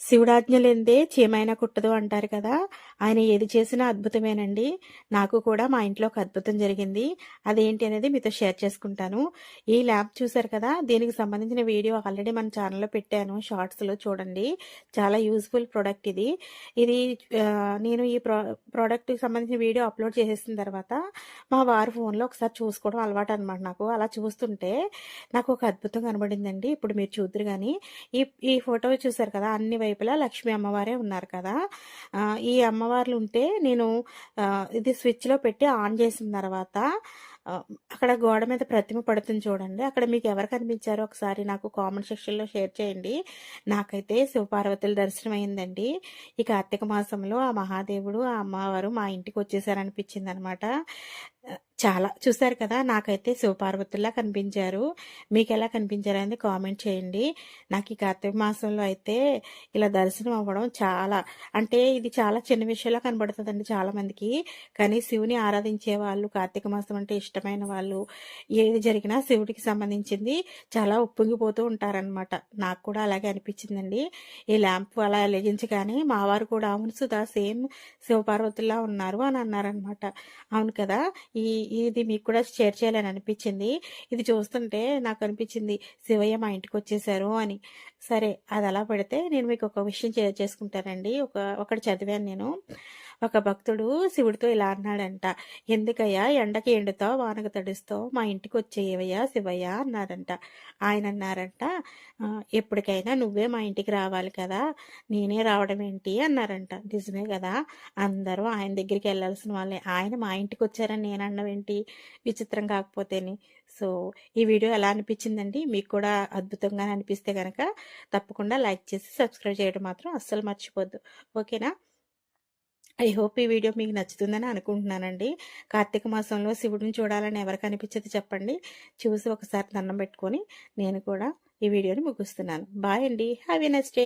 శివుడాజ్ఞ లేనిదే చీమైనా కుట్టదు అంటారు కదా! ఆయన ఏది చేసినా అద్భుతమేనండి. నాకు కూడా మా ఇంట్లో ఒక అద్భుతం జరిగింది. అదేంటి అనేది మీతో షేర్ చేసుకుంటాను. ఈ ల్యాంప్ చూసారు కదా! దీనికి సంబంధించిన వీడియో ఆల్రెడీ మన ఛానల్‌లో పెట్టాను షార్ట్స్‌లో చూడండి. చాలా యూజ్‌ఫుల్ ప్రొడక్ట్ ఇది. ఇది నేను ఈ ప్రొడక్ట్‌కి సంబంధించిన వీడియో అప్‌లోడ్ చేసేసిన తర్వాత మా వారు ఫోన్‌లో ఒకసారి చూసుకోవడం అలవాటనమాట నాకు. అలా చూస్తుంటే నాకు ఒక అద్భుతం కనబడిందండి. ఇప్పుడు మీరు చూద్దురు గాని. ఈ ఈ ఫోటో చూసారు కదా! అన్ని వైపులా లక్ష్మీ అమ్మవారే ఉన్నారు కదా! ఈ అమ్మవార్లు ఉంటే నేను ఇది స్విచ్‌లో పెట్టి ఆన్ చేసిన తర్వాత ఆహ్, అక్కడ గోడ మీద ప్రతిమ పడుతుంది చూడండి. అక్కడ మీకు ఎవరు కనిపించారో ఒకసారి నాకు కామెంట్ సెక్షన్‌లో షేర్ చేయండి. నాకైతే శివపార్వతుల దర్శనం అయిందండి. ఈ కార్తీక మాసంలో ఆ మహాదేవుడు, ఆ అమ్మవారు మా ఇంటికొచ్చేసారనిపించిందనమాట. చాలా చూసారు కదా! నాకైతే శివపార్వతుల్లా కనిపించారు. మీకెలా కనిపించారనేది కామెంట్ చేయండి. నాకు ఈ కార్తీక మాసంలో అయితే ఇలా దర్శనం అవ్వడం చాలా అంటే ఇది చాలా చిన్న విషయంలా కనబడుతదండి చాలామందికి. కానీ శివుని ఆరాధించే వాళ్ళు, కార్తీక మాసం అంటే ఇష్టమైన వాళ్ళు, ఏది జరిగినా శివుడికి సంబంధించింది చాలా ఉప్పొంగిపోతూ ఉంటారనమాట. నాకు కూడా అలాగే అనిపించిందండి. ఈ ల్యాంప్ అలా వెలిగించగానే మా వారు కూడా "అవును సుధా సేమ్ శివపార్వతుల్లా ఉన్నారు" అని అన్నారనమాట. అవును కదా! ఈ ఇది మీకు కూడా షేర్ చేయాలని అనిపించింది. ఇది చూస్తుంటే నాకనిపించింది శివయ్య మా ఇంటికొచ్చేసారు అని. సరే అదలా పెడితే నేను మీకు ఒక విషయం షేర్ చేసుకుంటానండి. ఒకటి చదివాను నేను. ఒక భక్తుడు శివుడితో ఇలా అన్నాడంట. "ఎందుకయ్యా ఎండకి ఎండుతావు, వానకు తడుస్తావు, మా ఇంటికొచ్చేయవయ్యా శివయ్య" అన్నారంట. ఆయనన్నారంట, ఎప్పటికైనా నువ్వే మా ఇంటికి రావాలి కదా! నేనే రావడం ఏంటి" అన్నారంట. నిజమే గదా! అందరూ ఆయన దగ్గరికెళ్ళాల్సిన వాళ్ళే. ఆయన మా ఇంటికొచ్చారని నేననడం ఏంటి విచిత్రం కాకపోతేని. సో, ఈ వీడియో ఎలా అనిపించిందండి? మీకు కూడా అద్భుతంగానే అనిపిస్తే గనక తప్పకుండా లైక్ చేసి, సబ్స్క్రైబ్ చేయడం మాత్రం అస్సలు మర్చిపోద్దు. ఓకేనా? ఐ హోప్ ఈ వీడియో మీకు నచ్చుతుందని అనుకుంటున్నానండి. కార్తీక మాసంలో శివుడిని చూడాలని ఎవరికి అనిపించదు చెప్పండి? చూసి ఒకసారి దండం పెట్టుకొని నేను కూడా ఈ వీడియోని ముగిస్తున్నాను. బాయ్ అండి. Have a nice day.